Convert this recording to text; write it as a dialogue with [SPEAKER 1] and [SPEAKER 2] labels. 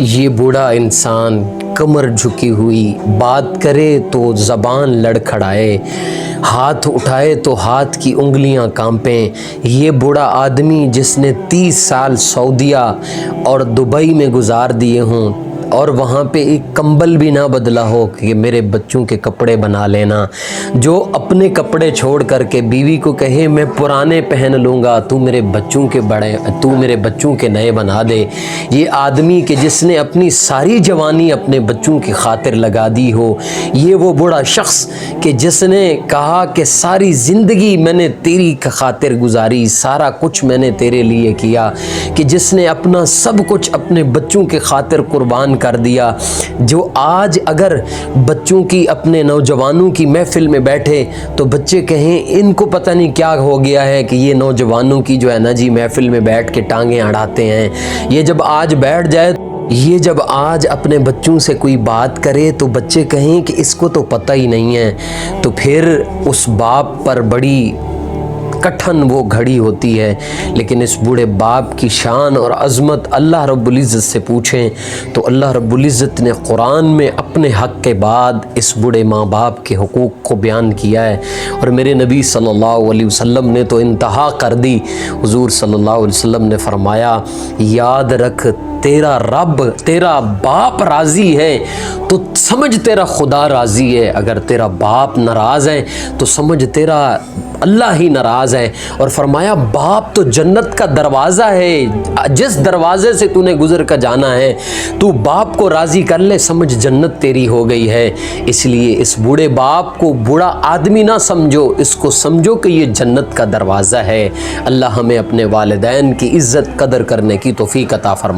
[SPEAKER 1] یہ بوڑھا انسان کمر جھکی ہوئی بات کرے تو زبان لڑکھڑائے، ہاتھ اٹھائے تو ہاتھ کی انگلیاں کانپیں۔ یہ بوڑھا آدمی جس نے 30 سال سعودیہ اور دبئی میں گزار دیے ہوں اور وہاں پہ ایک کمبل بھی نہ بدلا ہو کہ میرے بچوں کے کپڑے بنا لینا، جو اپنے کپڑے چھوڑ کر کے بیوی کو کہے میں پرانے پہن لوں گا، تو میرے بچوں کے نئے بنا دے۔ یہ آدمی کہ جس نے اپنی ساری جوانی اپنے بچوں کی خاطر لگا دی ہو، یہ وہ بوڑھا شخص کہ جس نے کہا کہ ساری زندگی میں نے تیری خاطر گزاری، سارا کچھ میں نے تیرے لیے کیا، کہ جس نے اپنا سب کچھ اپنے بچوں کے خاطر قربان کر دیا، جو آج اگر بچوں کی اپنے نوجوانوں کی محفل میں بیٹھے تو بچے کہیں ان کو پتہ نہیں کیا ہو گیا ہے کہ یہ نوجوانوں کی جو ہے نا جی محفل میں بیٹھ کے ٹانگیں اڑاتے ہیں۔ یہ جب آج بیٹھ جائے، یہ جب آج اپنے بچوں سے کوئی بات کرے تو بچے کہیں کہ اس کو تو پتہ ہی نہیں ہے، تو پھر اس باپ پر بڑی کٹھن وہ گھڑی ہوتی ہے۔ لیکن اس بوڑھے باپ کی شان اور عظمت اللہ رب العزت سے پوچھیں تو اللہ رب العزت نے قرآن میں اپنے حق کے بعد اس بوڑھے ماں باپ کے حقوق کو بیان کیا ہے، اور میرے نبی صلی اللہ علیہ وسلم نے تو انتہا کر دی۔ حضور صلی اللہ علیہ وسلم نے فرمایا، یاد رکھ تیرا رب، تیرا باپ راضی ہے تو سمجھ تیرا خدا راضی ہے، اگر تیرا باپ ناراض ہے تو سمجھ تیرا اللہ ہی ناراض ہے۔ اور فرمایا باپ تو جنت کا دروازہ ہے، جس دروازے سے تو نے گزر کر جانا ہے، تو باپ کو راضی کر لے، سمجھ جنت تیری ہو گئی ہے۔ اس لیے اس بوڑھے باپ کو بوڑھا آدمی نہ سمجھو، اس کو سمجھو کہ یہ جنت کا دروازہ ہے۔ اللہ ہمیں اپنے والدین کی عزت قدر کرنے کی توفیق عطا فرمائے۔